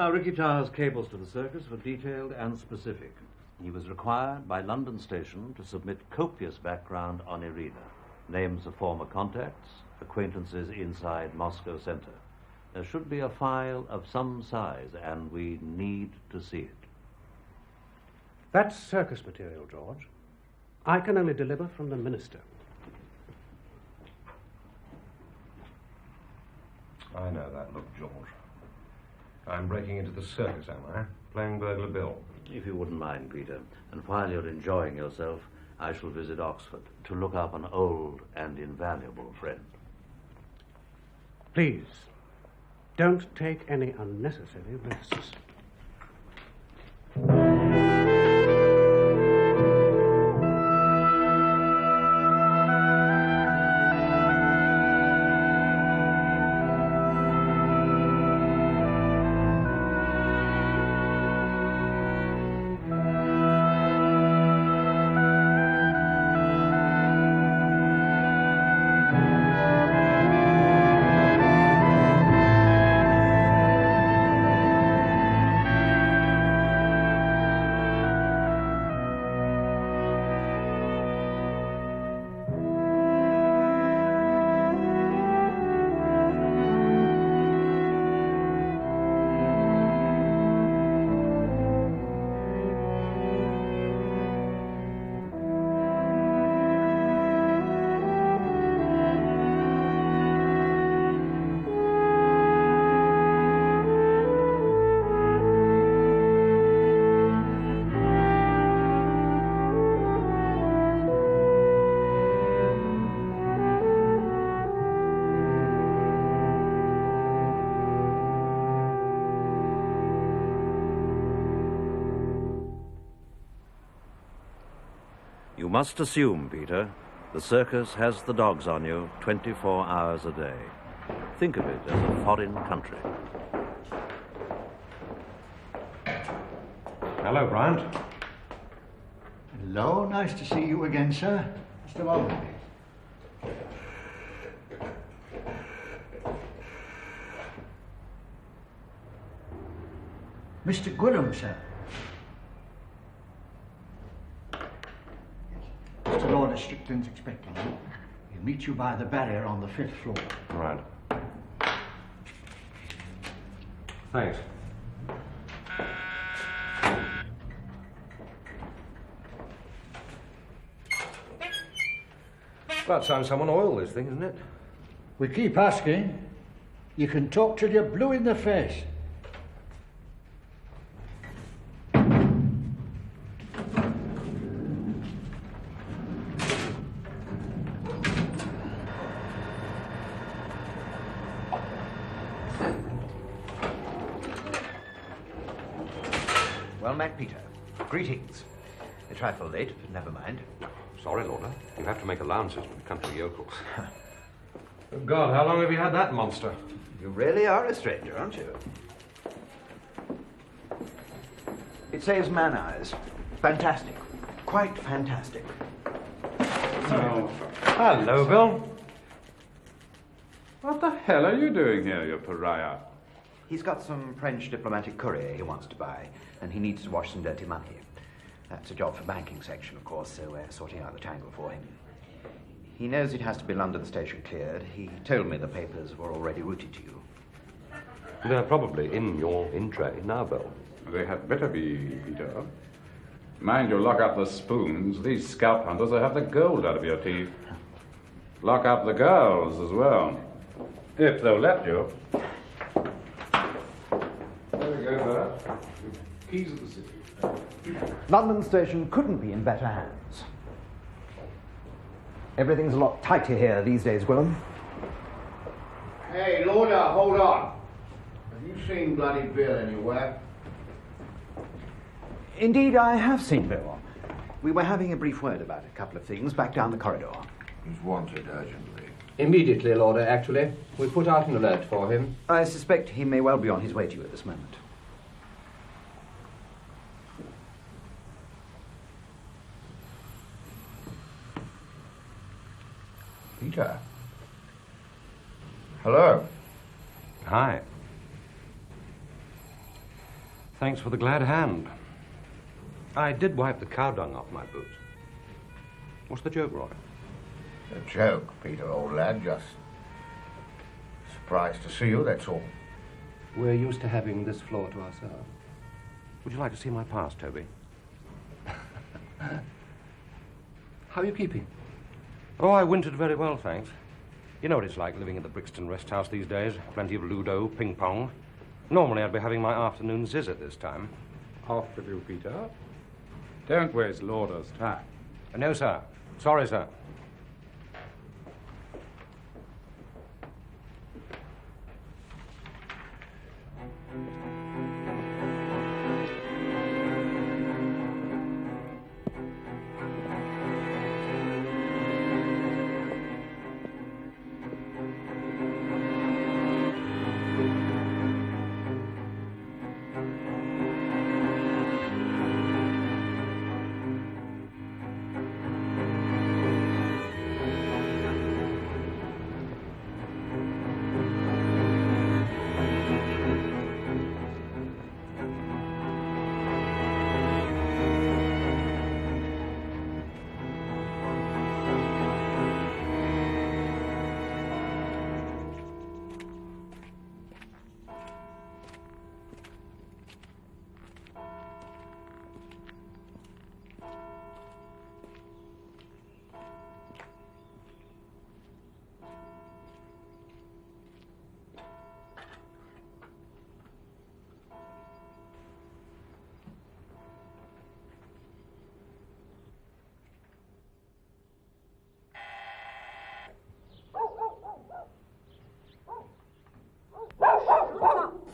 Ricky Towers' cables to the circus were detailed and specific. He was required by London Station to submit copious background on Irina, names of former contacts, acquaintances inside Moscow Center. There should be a file of some size, and we need to see it. That's circus material, George. I can only deliver from the minister. I know that look, George. I'm breaking into the circus, am I? Playing burglar Bill. If you wouldn't mind, Peter, and while you're enjoying yourself, I shall visit Oxford to look up an old and invaluable friend. Please, don't take any unnecessary risks. You must assume, Peter, the circus has the dogs on you 24 hours a day. Think of it as a foreign country. Hello, Bryant. Hello, nice to see you again, sir. Just a moment. Mr. Guillam, sir. Mr. Lord Strickland's expecting you. He'll meet you by the barrier on the 5th floor. Right. Thanks. About time someone oiled this thing, isn't it? We keep asking. You can talk till you're blue in the face. Well met, Peter. Greetings. A trifle late, but never mind. Sorry, Lorna. You have to make allowances with country yokels. Oh, God, how long have you had that monster? You really are a stranger, aren't you? It saves man eyes. Fantastic. Quite fantastic. Oh. Hello, Bill. What the hell are you doing here, you pariah? He's got some French diplomatic courier he wants to buy, and he needs to wash some dirty money. That's a job for banking section, of course, so we're sorting out the tangle for him. He knows it has to be London Station cleared. He told me the papers were already routed to you. They're probably in your in-tray now, Bill. They had better be, Peter. Mind you, lock up the spoons. These scalp hunters will have the gold out of your teeth. Lock up the girls as well, if they'll let you. There we go, sir. Keys of the city. London Station couldn't be in better hands. Everything's a lot tighter here these days, Guillam. Hey, Lorna, hold on. Have you seen bloody Bill anywhere? Indeed, I have seen Beryl. We were having a brief word about a couple of things back down the corridor. He's wanted urgently. Immediately, Lorna, actually. We put out an alert for him. I suspect he may well be on his way to you at this moment. Peter? Hello. Hi. Thanks for the glad hand. I did wipe the cow dung off my boots. What's the joke, Roy? A joke, Peter, old lad. Just surprised to see you, that's all. We're used to having this floor to ourselves. Would you like to see my past, Toby? How are you keeping? Oh, I wintered very well, thanks. You know what it's like living in the Brixton rest house these days. Plenty of Ludo, ping-pong. Normally I'd be having my afternoon ziz at this time. Off with you, Peter. Don't waste Lauder's time. No, sir. Sorry, sir.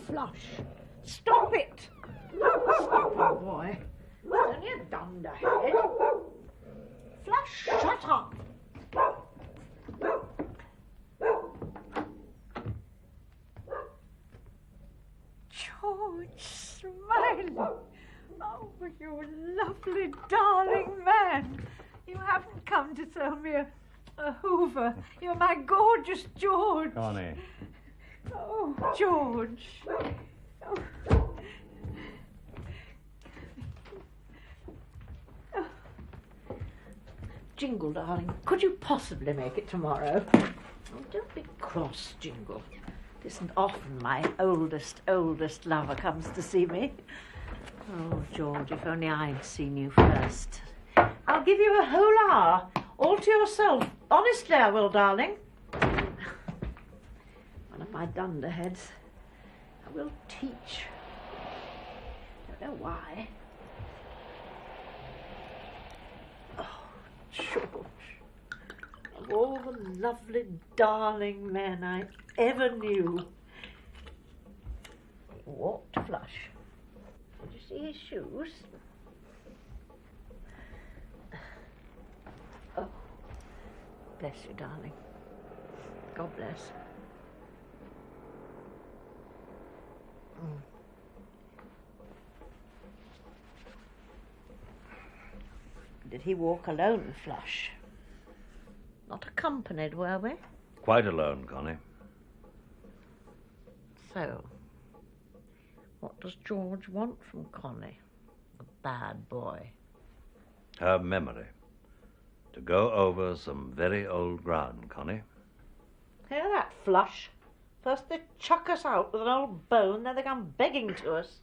Flush. Stop it! Stop it, boy. It's only a dunderhead. Flush, shut up. George Smiley. Oh, you lovely, darling man. You haven't come to throw me a hoover. You're my gorgeous George. Connie. Oh, George. Oh. Oh. Jingle, darling, could you possibly make it tomorrow? Oh, don't be cross, Jingle. It isn't often my oldest lover comes to see me. Oh, George, if only I'd seen you first. I'll give you a whole hour, all to yourself. Honestly, I will, darling. One of my dunderheads. I will teach. Don't know why. Oh, George. Of all the lovely, darling men I ever knew. He walked to Flush. Did you see his shoes? Oh, bless you, darling. God bless. Did he walk alone, Flush? Not accompanied, were we? Quite alone, Connie. So, what does George want from Connie, the bad boy? Her memory. To go over some very old ground, Connie. Hear that, Flush? First they chuck us out with an old bone, then they come begging to us.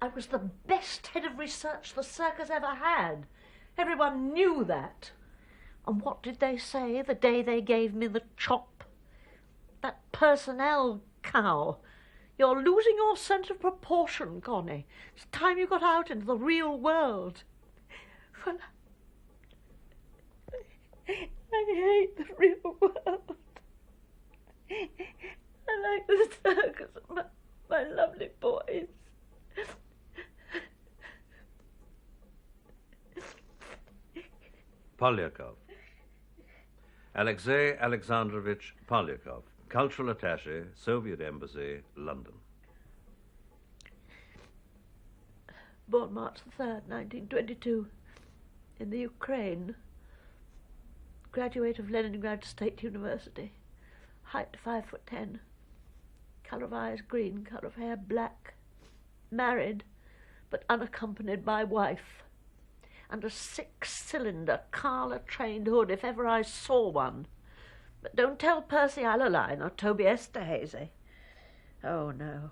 I was the best head of research the circus ever had. Everyone knew that. And what did they say the day they gave me the chop? That personnel cow. You're losing your sense of proportion, Connie. It's time you got out into the real world. Well, I hate the real world. I like the circus and my lovely boys. Polyakov. Alexei Alexandrovich Polyakov, Cultural Attaché, Soviet Embassy, London. Born March the 3rd, 1922, in the Ukraine. Graduate of Leningrad State University. Height 5'10". Colour of eyes green, colour of hair black. married, but unaccompanied by wife, and a 6-cylinder Carla-trained hood if ever I saw one. But don't tell Percy Alaline or Toby Esterhase. Oh, no.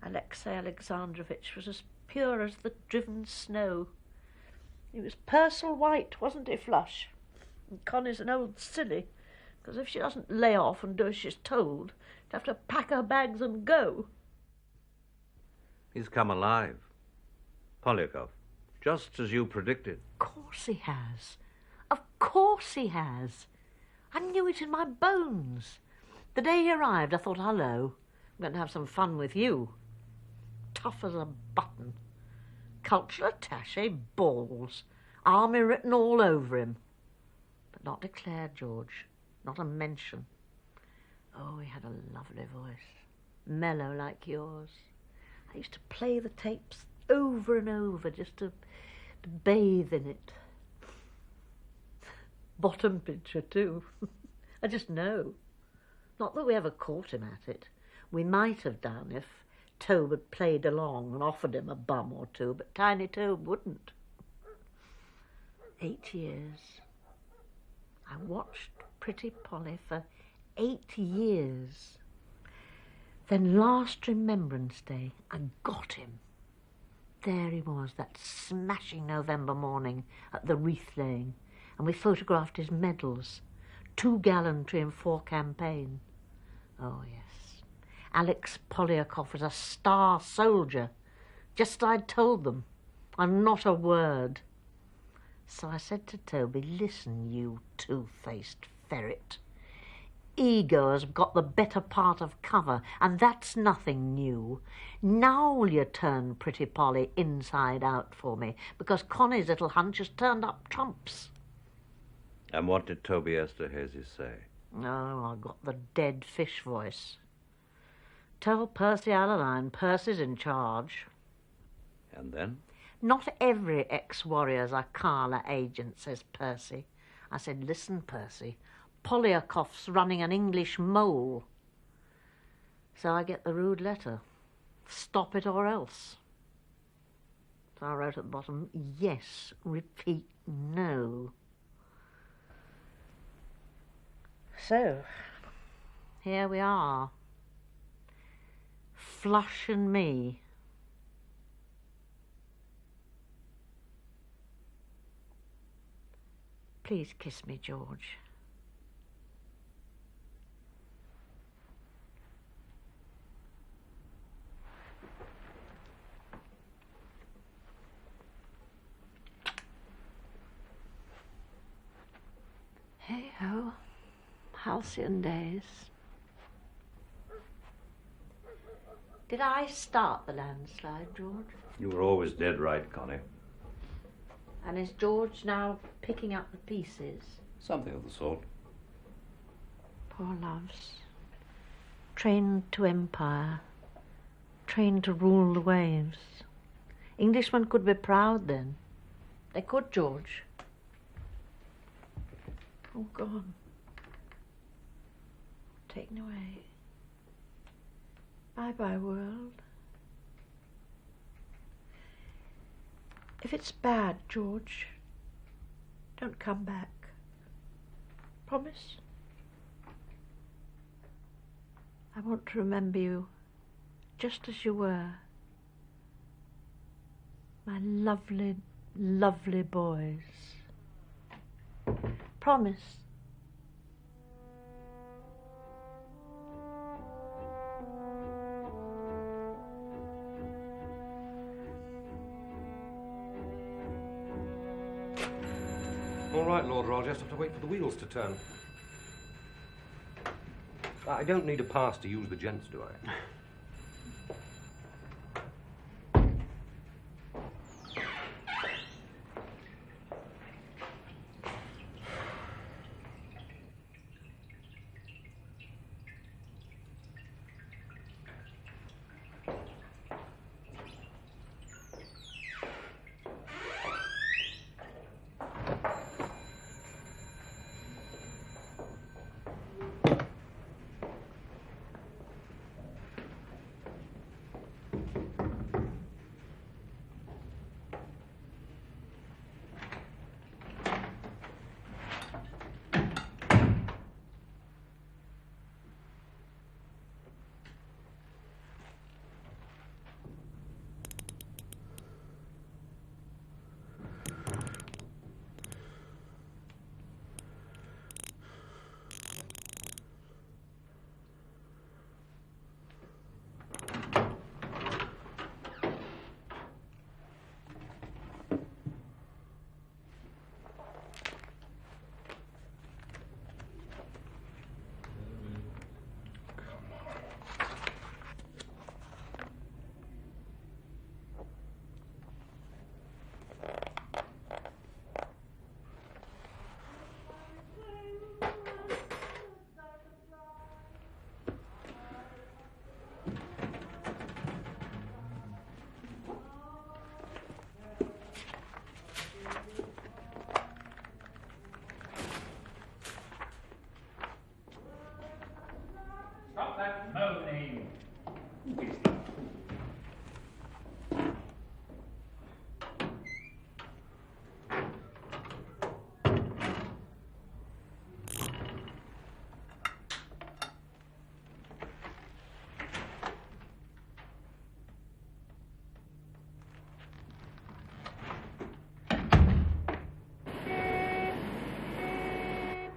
Alexei Alexandrovich was as pure as the driven snow. He was Purcell White, wasn't he, Flush? And Connie's an old silly, because if she doesn't lay off and do as she's told, she'd have to pack her bags and go. He's come alive. Polyakov, just as you predicted. Of course he has. Of course he has. I knew it in my bones. The day he arrived, I thought, hello, I'm going to have some fun with you. Tough as a button. Cultural attaché, balls. Army written all over him. But not declared, George. Not a mention. Oh, he had a lovely voice. Mellow like yours. I used to play the tapes over and over just to bathe in it. Bottom picture, too. I just know. Not that we ever caught him at it. We might have done if Tobe had played along and offered him a bum or two, but Tiny Tobe wouldn't. 8 years. I watched Pretty Polly for 8 years. Then last Remembrance Day, I got him. There he was, that smashing November morning at the wreath laying, and we photographed his medals, 2 gallantry and 4 campaign. Oh, yes. Alex Polyakov was a star soldier, just as I'd told them, and not a word. So I said to Toby, listen, you two-faced ferret. Ego has got the better part of cover, and that's nothing new. Now will you turn Pretty Polly inside out for me, because Connie's little hunch has turned up trumps. And what did Toby Esterhase say? Oh, I got the dead fish voice. Tell Percy Alaline Percy's in charge. And then? Not every ex-warrior's a Carla agent, says Percy. I said, listen, Percy, Polyakov's running an English mole. So I get the rude letter. Stop it or else. So I wrote at the bottom, yes, repeat, no. So, here we are. Flush and me. Please kiss me, George. Hey-ho. Halcyon days. Did I start the landslide, George? You were always dead right, Connie. And is George now picking up the pieces? Something of the sort. Poor loves. Trained to empire. Trained to rule the waves. Englishmen could be proud then. They could, George. All gone. Taken away. Bye-bye, world. If it's bad, George, don't come back. Promise? I want to remember you just as you were. My lovely, lovely boys. Promise. All right, Lord Royal, just have to wait for the wheels to turn. I don't need a pass to use the gents, do I?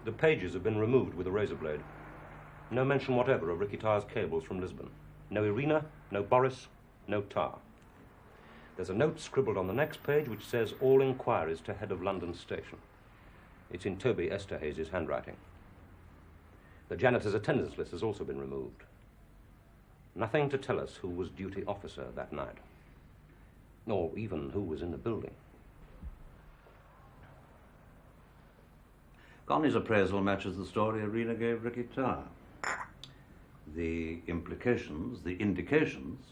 The pages have been removed with a razor blade. No mention whatever of Ricky Tarr's cables from Lisbon. No Irina, no Boris, no Tar. There's a note scribbled on the next page which says all inquiries to head of London station. It's in Toby Esterhase's handwriting. The janitor's attendance list has also been removed. Nothing to tell us who was duty officer that night, or even who was in the building. Connie's appraisal matches the story Irina gave Ricky Tarr. The implications, the indications,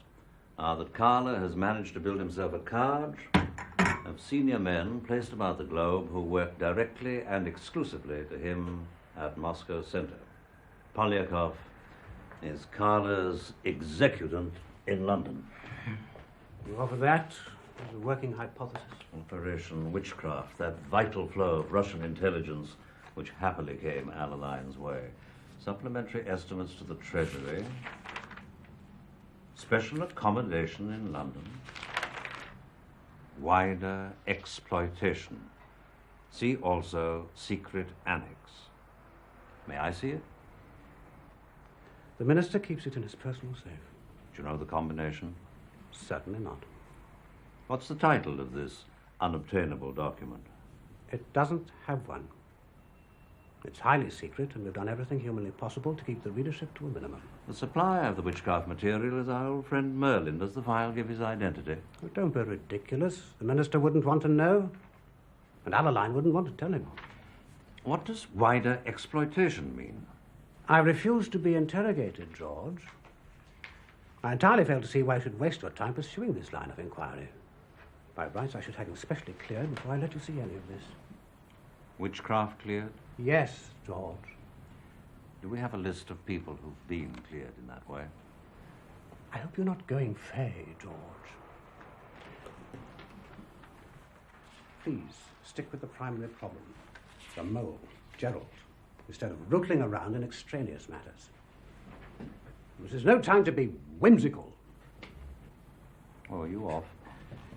are that Carla has managed to build himself a cadre of senior men placed about the globe who work directly and exclusively to him at Moscow Center. Polyakov is Carla's executant in London. You offer that as a working hypothesis? Operation Witchcraft, that vital flow of Russian intelligence which happily came Alaline's way. Supplementary estimates to the Treasury. Special accommodation in London. Wider exploitation. See also secret annex. May I see it? The minister keeps it in his personal safe. Do you know the combination? Certainly not. What's the title of this unobtainable document? It doesn't have one. It's highly secret, and we've done everything humanly possible to keep the readership to a minimum. The supplier of the witchcraft material is our old friend Merlin. Does the file give his identity? Oh, don't be ridiculous. The minister wouldn't want to know, and Alaline wouldn't want to tell him. What does wider exploitation mean? I refuse to be interrogated, George. I entirely fail to see why I should waste your time pursuing this line of inquiry. By rights, I should have him specially cleared before I let you see any of this. Witchcraft cleared? Yes, George. Do we have a list of people who've been cleared in that way? I hope you're not going fey, George. Please, stick with the primary problem. The mole, Gerald, instead of rootling around in extraneous matters. This is no time to be whimsical. Oh, you off.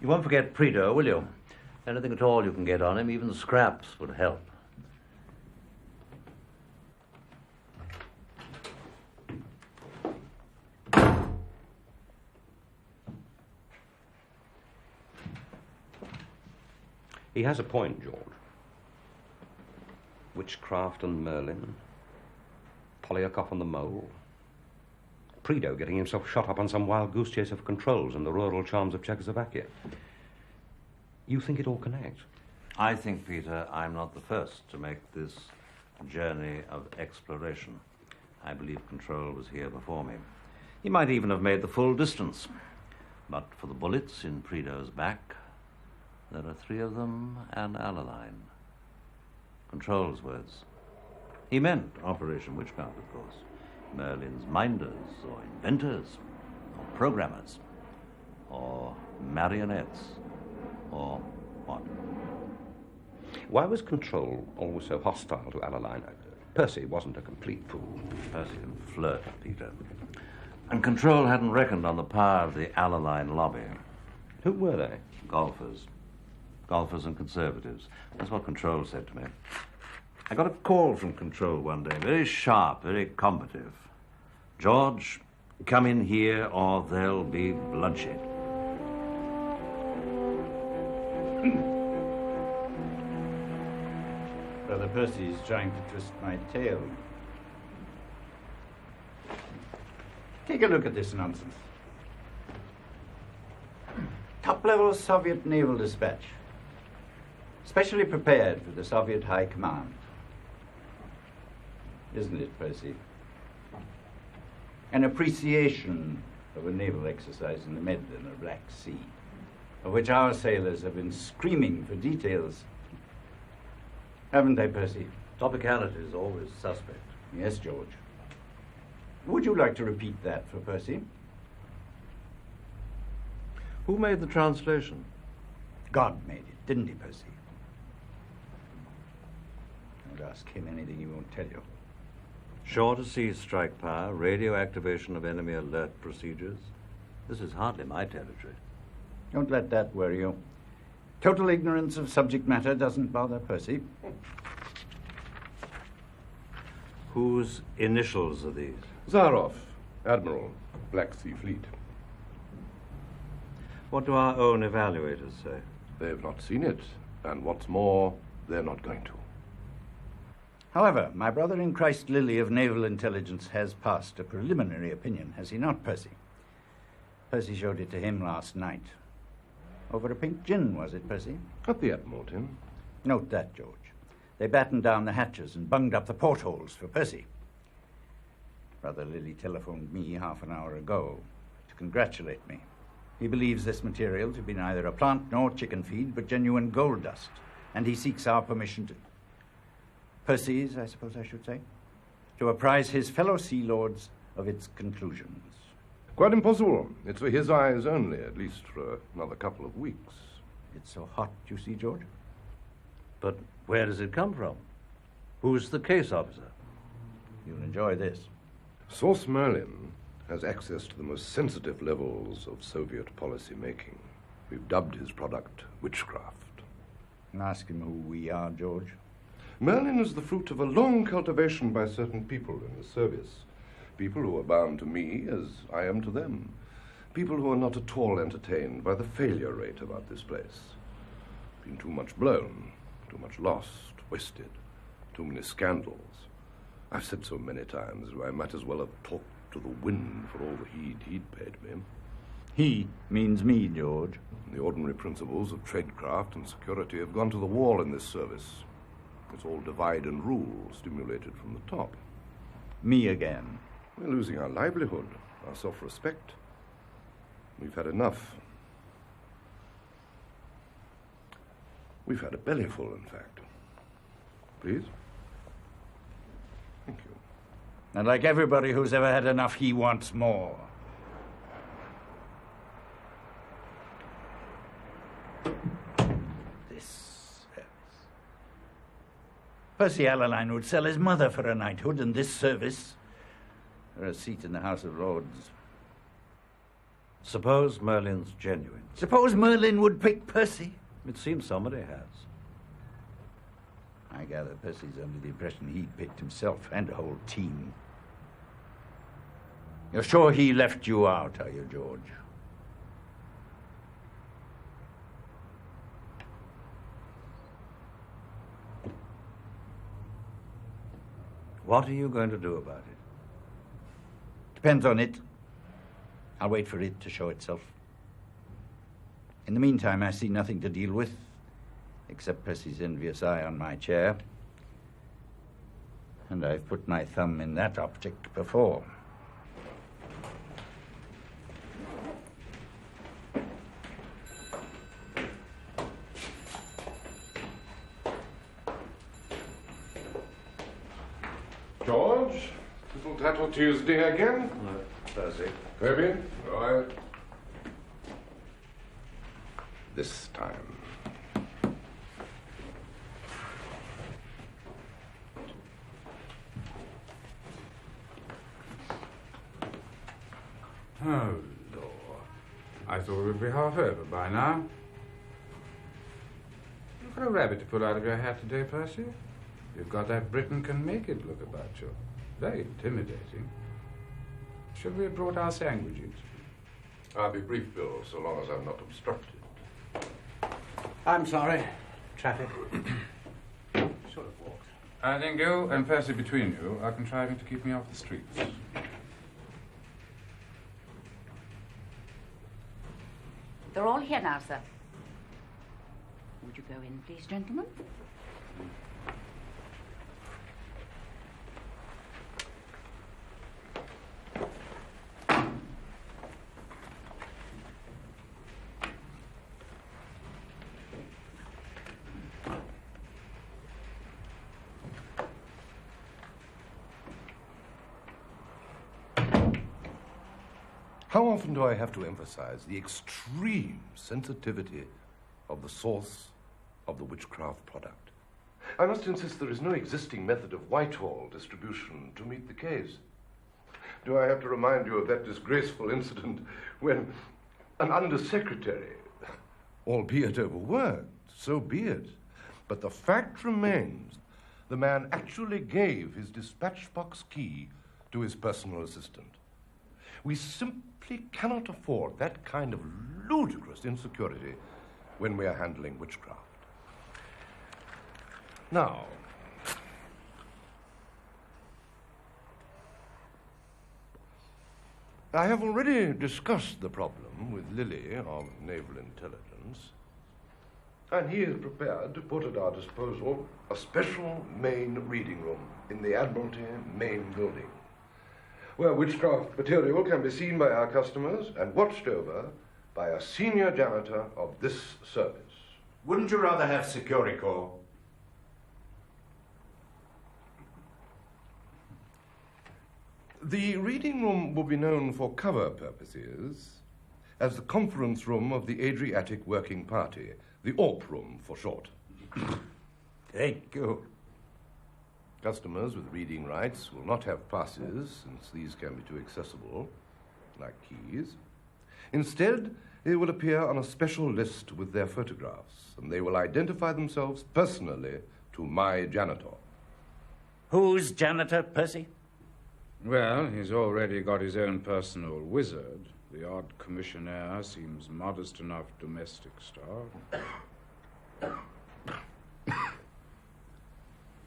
You won't forget Prideaux, will you? Anything at all you can get on him, even scraps would help. He has a point, George. Witchcraft and Merlin. Polyakov and the mole. Prideaux getting himself shot up on some wild goose chase of controls in the rural charms of Czechoslovakia. You think it all connects? I think, Peter, I'm not the first to make this journey of exploration. I believe Control was here before me. He might even have made the full distance. But for the bullets in Prideaux's back, there are 3 of them and Alaline. Control's words. He meant Operation Witchcraft, of course. Merlin's minders, or inventors, or programmers, or marionettes, or what? Why was Control always so hostile to Alaline? Percy wasn't a complete fool. Percy can flirt, Peter. And Control hadn't reckoned on the power of the Alaline lobby. Who were they? Golfers. Golfers and conservatives. That's what Control said to me. I got a call from Control one day, very sharp, very combative. George, come in here or there'll be bloodshed. Brother Percy is trying to twist my tail. Take a look at this nonsense. Top-level Soviet naval dispatch. Specially prepared for the Soviet High Command. Isn't it, Percy? An appreciation of a naval exercise in the Mediterranean or Black Sea, of which our sailors have been screaming for details. Haven't they, Percy? Topicality is always suspect. Yes, George. Would you like to repeat that for Percy? Who made the translation? God made it, didn't he, Percy? Don't ask him anything he won't tell you. Shore-to-sea strike power, radio activation of enemy alert procedures. This is hardly my territory. Don't let that worry you. Total ignorance of subject matter doesn't bother Percy. Whose initials are these? Zaroff, Admiral, Black Sea Fleet. What do our own evaluators say? They've not seen it, and what's more, they're not going to. However, my brother in Christ Lily of Naval Intelligence has passed a preliminary opinion, has he not, Percy? Percy showed it to him last night. Over a pink gin, was it, Percy? At the Admiral, Tim. Note that, George. They battened down the hatches and bunged up the portholes for Percy. Brother Lily telephoned me half an hour ago to congratulate me. He believes this material to be neither a plant nor chicken feed, but genuine gold dust, and he seeks our permission to... Percy's, I suppose I should say, to apprise his fellow Sea Lords of its conclusions. Quite impossible. It's for his eyes only, at least for another couple of weeks. It's so hot, you see, George. But where does it come from? Who's the case officer? You'll enjoy this. Source Merlin has access to the most sensitive levels of Soviet policy making. We've dubbed his product witchcraft. Ask him who we are, George. Merlin is the fruit of a long cultivation by certain people in the service. People who are bound to me as I am to them. People who are not at all entertained by the failure rate about this place. Been too much blown, too much lost, wasted, too many scandals. I've said so many times I might as well have talked to the wind for all the heed he'd paid me. He means me, George. The ordinary principles of tradecraft and security have gone to the wall in this service. It's all divide and rule, stimulated from the top. Me again. We're losing our livelihood, our self-respect. We've had enough. We've had a bellyful, in fact. Please? Thank you. And like everybody who's ever had enough, he wants more. This service. Percy Allaline would sell his mother for a knighthood, and this service for a seat in the House of Lords. Suppose Merlin's genuine. Suppose Merlin would pick Percy. It seems somebody has. I gather Percy's under the impression he picked himself and a whole team. You're sure he left you out, are you, George? What are you going to do about it? Depends on it. I'll wait for it to show itself. In the meantime, I see nothing to deal with, except Percy's envious eye on my chair. And I've put my thumb in that object before. George? Little Tattle Tuesday again? No, Percy. Toby? Right. This time. Oh, Lord. I thought it would be half over by now. You've got a rabbit to pull out of your hat today, Percy. You've got that Britain can make it look about you. Very intimidating. Should we have brought our sandwiches? I'll be brief, Bill, so long as I'm not obstructed. I'm sorry. Traffic. Should have walked. I think you and Percy between you are contriving to keep me off the streets. They're all here now, sir. Would you go in, please, gentlemen? How often do I have to emphasize the extreme sensitivity of the source of the witchcraft product? I must insist there is no existing method of Whitehall distribution to meet the case. Do I have to remind you of that disgraceful incident when an undersecretary, albeit overworked, so be it, but the fact remains the man actually gave his dispatch box key to his personal assistant. We simply cannot afford that kind of ludicrous insecurity when we are handling witchcraft. Now, I have already discussed the problem with Lily of Naval Intelligence, and he is prepared to put at our disposal a special main reading room in the Admiralty main building, where witchcraft material can be seen by our customers and watched over by a senior janitor of this service. Wouldn't you rather have Securicorps? The reading room will be known for cover purposes as the conference room of the Adriatic Working Party, the AWP room for short. Thank you. Customers with reading rights will not have passes, since these can be too accessible, like keys. Instead, they will appear on a special list with their photographs, and they will identify themselves personally to my janitor. Who's janitor, Percy? Well, he's already got his own personal wizard. The odd commissionaire seems modest enough domestic star.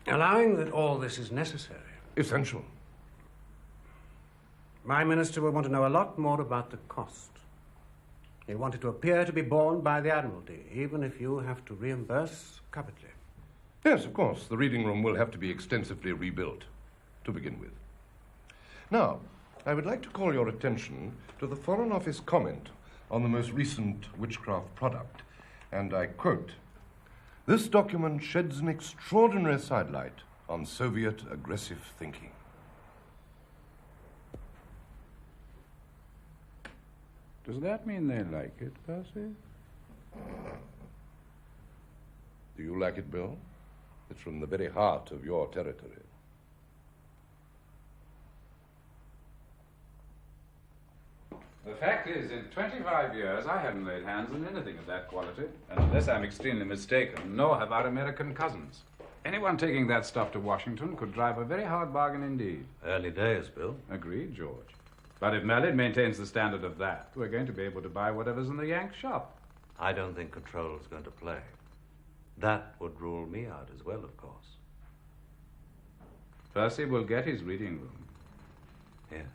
Allowing that all this is necessary. Essential. My minister will want to know a lot more about the cost. He'll want it to appear to be borne by the Admiralty, even if you have to reimburse capitally. Yes, of course. The reading room will have to be extensively rebuilt, to begin with. Now, I would like to call your attention to the Foreign Office comment on the most recent witchcraft product, and I quote, "This document sheds an extraordinary sidelight on Soviet aggressive thinking." Does that mean they like it, Percy? Do you like it, Bill? It's from the very heart of your territory. The fact is, in 25 years, I haven't laid hands on anything of that quality. And unless I'm extremely mistaken, nor have our American cousins. Anyone taking that stuff to Washington could drive a very hard bargain indeed. Early days, Bill. Agreed, George. But if Mallard maintains the standard of that, we're going to be able to buy whatever's in the Yank shop. I don't think control's going to play. That would rule me out as well, of course. Percy will get his reading room. Yes.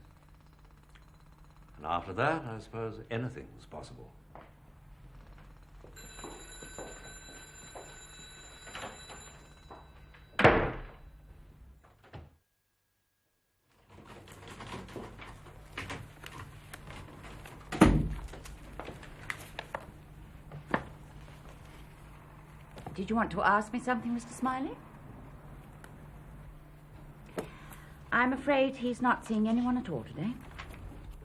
And after that, I suppose anything's possible. Did you want to ask me something, Mr. Smiley? I'm afraid he's not seeing anyone at all today.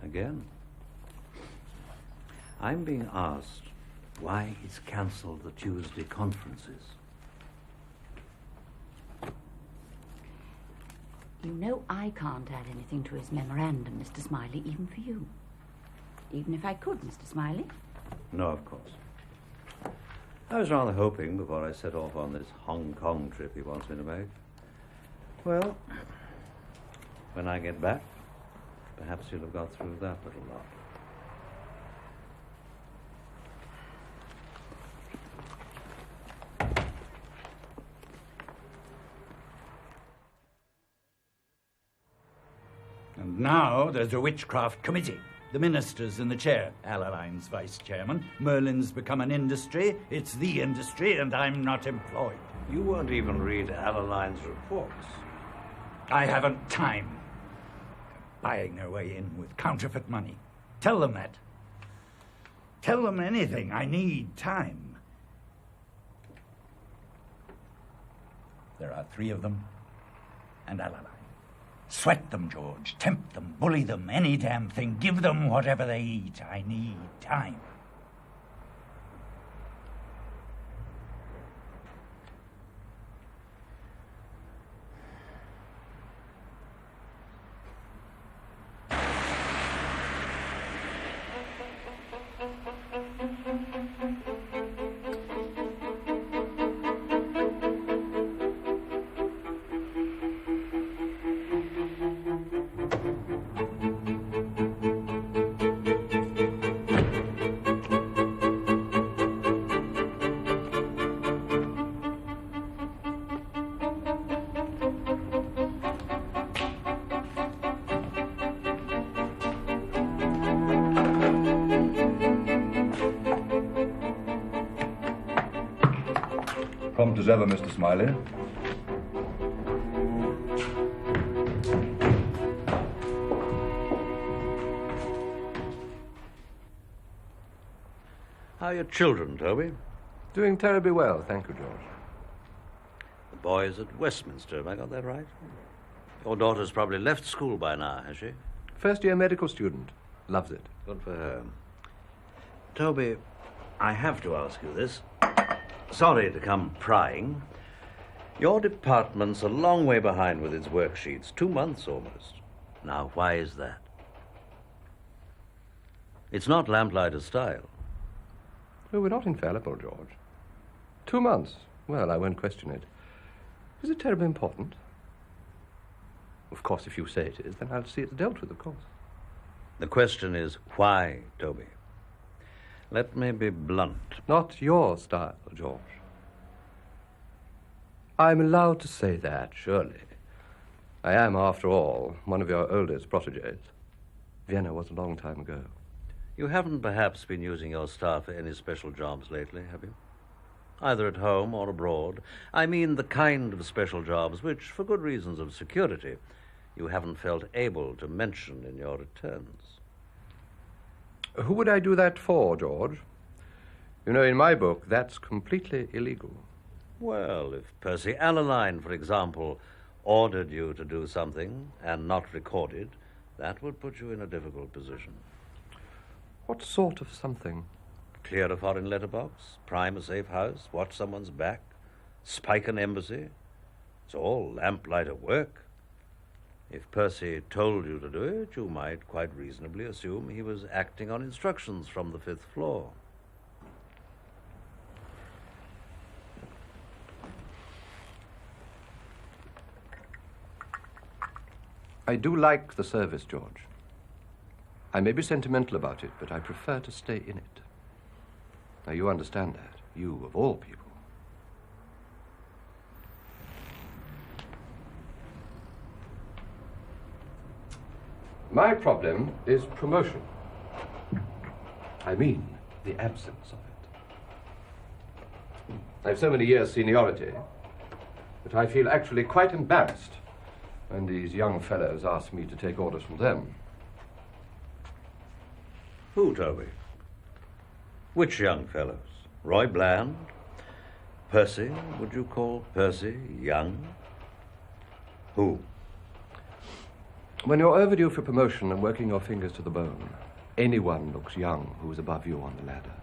Again? I'm being asked why he's cancelled the Tuesday conferences. You know I can't add anything to his memorandum, Mr. Smiley, even for you. Even if I could, Mr. Smiley. No, of course. I was rather hoping, before I set off on this Hong Kong trip he wants me to make. Well, when I get back, perhaps you'll have got through that little lot. And now there's a witchcraft committee. The minister's in the chair. Alaline's vice chairman. Merlin's become an industry. It's the industry, and I'm not employed. You won't even read Alaline's reports. I haven't time. Buying their way in with counterfeit money. Tell them that. Tell them anything. I need time. There are 3 of them, and Alaline. Sweat them, George. Tempt them, bully them, any damn thing. Give them whatever they eat. I need time. Prompt as ever, Mr. Smiley. How are your children, Toby? Doing terribly well, thank you, George. The boy's at Westminster, have I got that right? Your daughter's probably left school by now, has she? First-year medical student. Loves it. Good for her. Toby, I have to ask you this. Sorry to come prying. Your department's a long way behind with its worksheets, 2 months almost. Now, why is that? It's not lamplighter style. Oh, we're not infallible, George. 2 months. Well, I won't question it. Is it terribly important? Of course, if you say it is, then I'll see it's dealt with, of course. The question is, why, Toby? Let me be blunt. Not your style, George. I'm allowed to say that, surely. I am, after all, one of your oldest protégés. Vienna was a long time ago. You haven't perhaps been using your staff for any special jobs lately, have you? Either at home or abroad. I mean the kind of special jobs which, for good reasons of security, you haven't felt able to mention in your returns. Who would I do that for, George? You know, in my book, that's completely illegal. Well, if Percy Allaline, for example, ordered you to do something and not recorded, that would put you in a difficult position. What sort of something? Clear a foreign letterbox, prime a safe house, watch someone's back, spike an embassy. It's all lamplighter work. If Percy told you to do it, you might quite reasonably assume he was acting on instructions from the 5th floor. I do like the service, George. I may be sentimental about it, but I prefer to stay in it. Now, you understand that, you of all people. My problem is promotion. I mean, the absence of it. I have so many years' seniority that I feel actually quite embarrassed when these young fellows ask me to take orders from them. Who, Toby? Which young fellows? Roy Bland? Percy? Would you call Percy young? Who? When you're overdue for promotion and working your fingers to the bone, anyone looks young who is above you on the ladder.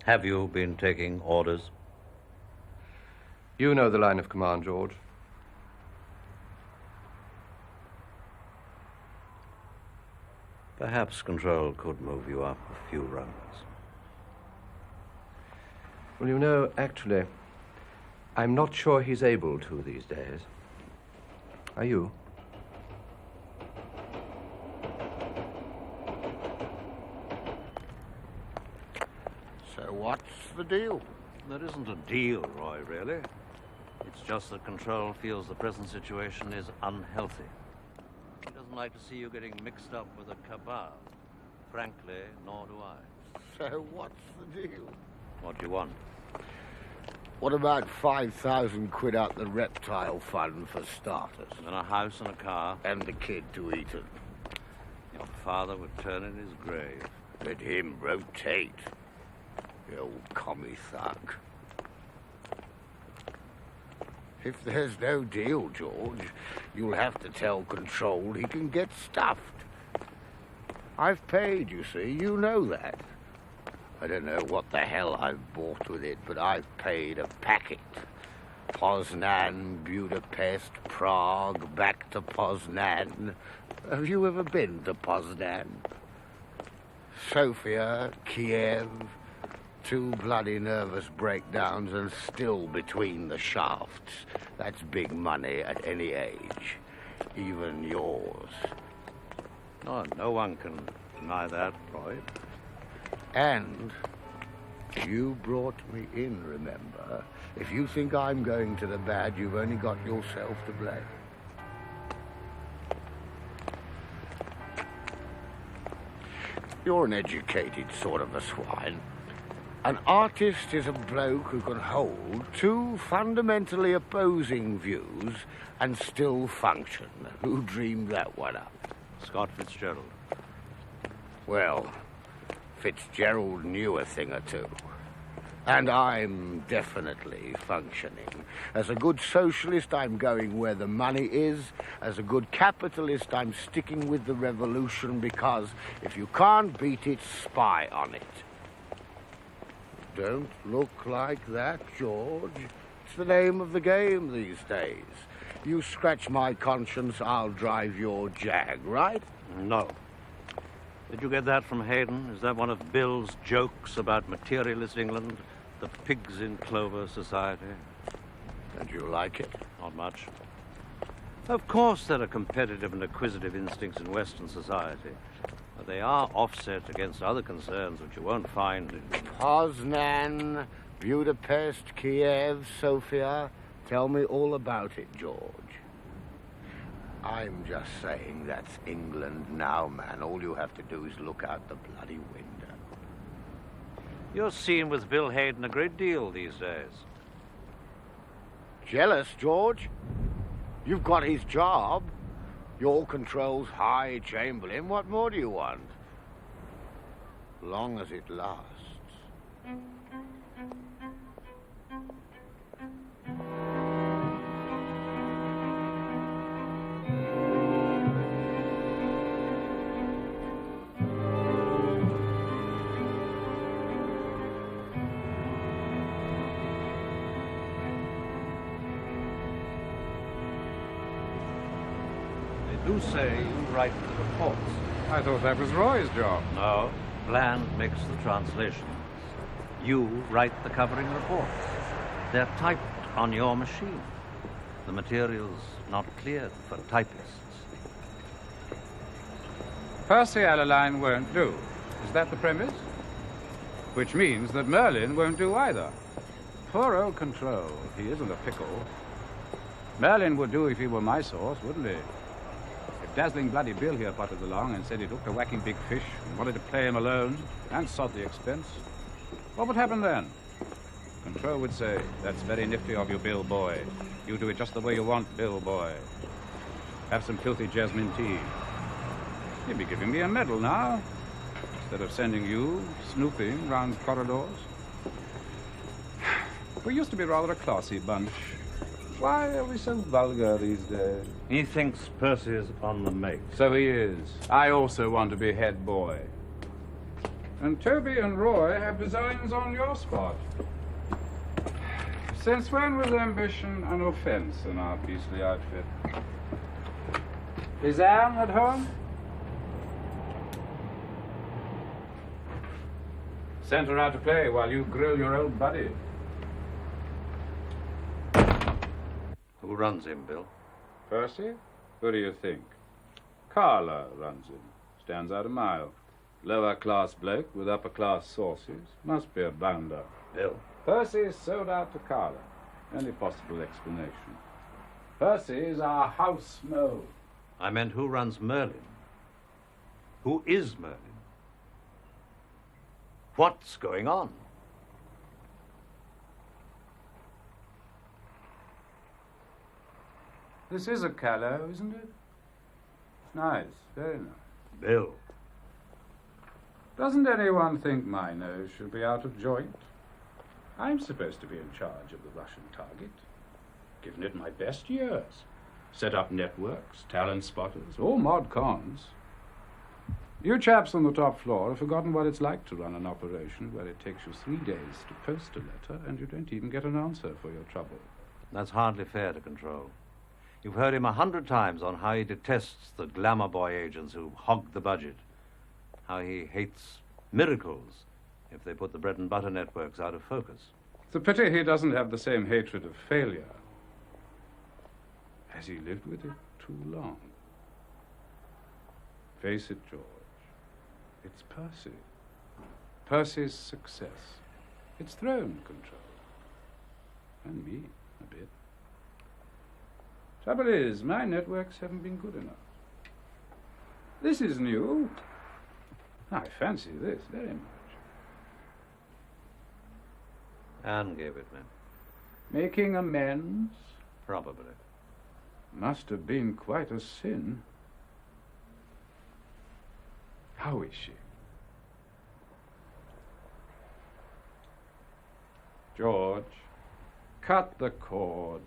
Have you been taking orders? You know the line of command, George. Perhaps Control could move you up a few rungs. Well, you know, actually, I'm not sure he's able to these days. Are you? So what's the deal? There isn't a deal, Roy, really. It's just that Control feels the present situation is unhealthy. He doesn't like to see you getting mixed up with a cabal. Frankly, nor do I. So what's the deal? What do you want? What about 5,000 quid out the reptile fund for starters? And a house and a car. And the kid to eat it. Your father would turn in his grave. Let him rotate. The old commie thug. If there's no deal, George, you'll have to tell Control he can get stuffed. I've paid, you see, you know that. I don't know what the hell I've bought with it, but I've paid a packet. Poznan, Budapest, Prague, back to Poznan. Have you ever been to Poznan? Sofia, Kiev, 2 bloody nervous breakdowns and still between the shafts. That's big money at any age, even yours. Oh, no one can deny that, Roy. And you brought me in, remember? If you think I'm going to the bad, you've only got yourself to blame. You're an educated sort of a swine. An artist is a bloke who can hold two fundamentally opposing views and still function. Who dreamed that one up? Scott Fitzgerald. Well, Fitzgerald knew a thing or two. And I'm definitely functioning. As a good socialist, I'm going where the money is. As a good capitalist, I'm sticking with the revolution because if you can't beat it, spy on it. Don't look like that, George. It's the name of the game these days. You scratch my conscience, I'll drive your jag, right? No. Did you get that from Haydon? Is that one of Bill's jokes about materialist England? The pigs in clover society? And you like it? Not much. Of course there are competitive and acquisitive instincts in Western society, but they are offset against other concerns which you won't find in... Poznan, Budapest, Kiev, Sofia. Tell me all about it, George. I'm just saying that's England now, man. All you have to do is look out the bloody window. You're seen with Bill Haydon a great deal these days. Jealous, George? You've got his job. Your control's High Chamberlain. What more do you want? Long as it lasts. You say you write the reports. I thought that was Roy's job. No, Bland makes the translations. You write the covering reports. They're typed on your machine. The material's not cleared for typists. Percy Alaline won't do. Is that the premise? Which means that Merlin won't do either. Poor old Control. He isn't a pickle. Merlin would do if he were my source, wouldn't he? Dazzling Bloody Bill here potted along and said he looked a whacking big fish and wanted to play him alone and sod the expense. What would happen then? Control would say, that's very nifty of you, Bill boy. You do it just the way you want, Bill boy. Have some filthy jasmine tea. He'd be giving me a medal now, instead of sending you snooping round corridors. We used to be rather a classy bunch. Why are we so vulgar these days? He thinks Percy is on the make. So he is. I also want to be head boy. And Toby and Roy have designs on your spot. Since when was ambition an offense in our beastly outfit? Is Anne at home? Sent her out to play while you grill your old buddy. Who runs him, Bill? Percy? Who do you think? Carla runs him. Stands out a mile. Lower class bloke with upper class sources. Must be a bounder. Bill. Percy is sold out to Carla. Only possible explanation. Percy is our house mo. I meant who runs Merlin? Who is Merlin? What's going on? This is a callow, isn't it? It's nice, very nice. Bill. Doesn't anyone think my nose should be out of joint? I'm supposed to be in charge of the Russian target. Given it my best years. Set up networks, talent spotters, all mod cons. You chaps on the top floor have forgotten what it's like to run an operation where it takes you 3 days to post a letter and you don't even get an answer for your trouble. That's hardly fair to Control. You've heard him 100 times on how he detests the glamour boy agents who hog the budget. How he hates miracles if they put the bread and butter networks out of focus. It's a pity he doesn't have the same hatred of failure. Has he lived with it too long? Face it, George. It's Percy. Percy's success. It's throne control. And me, a bit. Trouble is, my networks haven't been good enough. This is new. I fancy this very much. Anne gave it me. Making amends? Probably. Must have been quite a sin. How is she? George, cut the cord.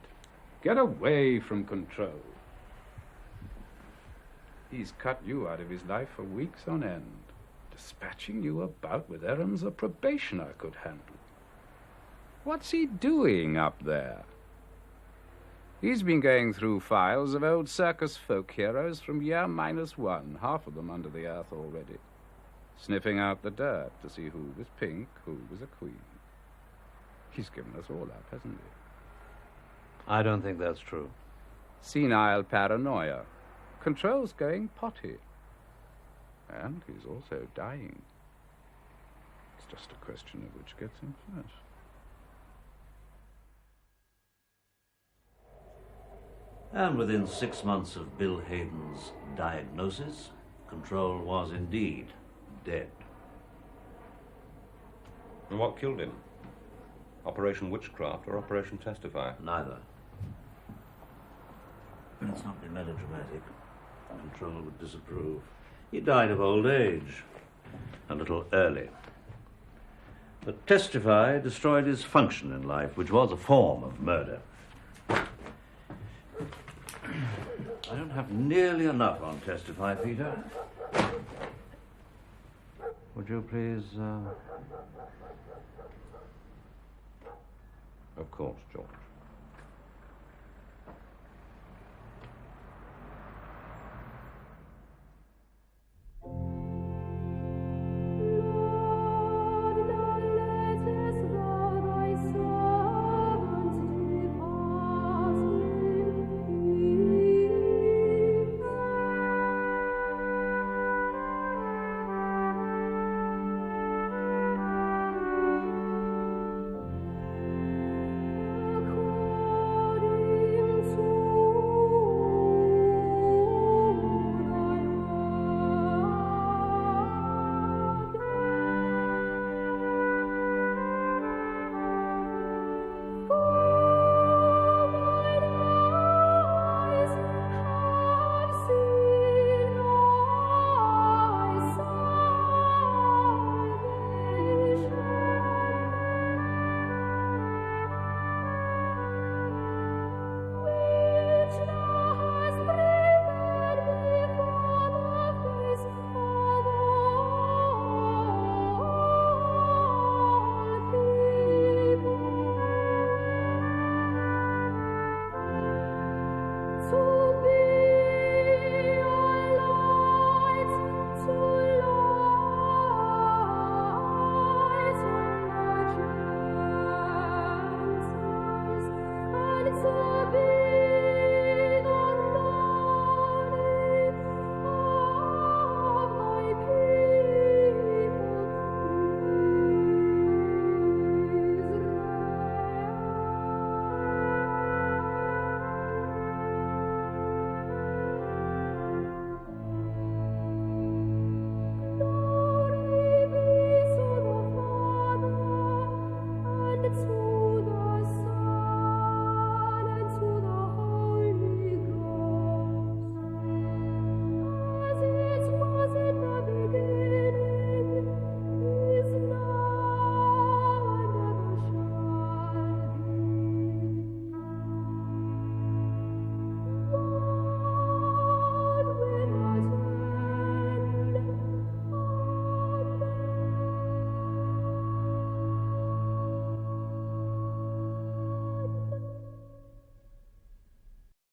Get away from control. He's cut you out of his life for weeks on end, dispatching you about with errands a probationer could handle. What's he doing up there? He's been going through files of old circus folk heroes from year -1, half of them under the earth already, sniffing out the dirt to see who was pink, who was a queen. He's given us all up, hasn't he? I don't think that's true. Senile paranoia. Control's going potty. And he's also dying. It's just a question of which gets him first. And within 6 months of Bill Haydon's diagnosis, Control was indeed dead. And what killed him? Operation Witchcraft or Operation Testify? Neither. Let's not be melodramatic. Control would disapprove. He died of old age. A little early. But Testify destroyed his function in life, which was a form of murder. I don't have nearly enough on Testify, Peter. Would you please, Of course, George.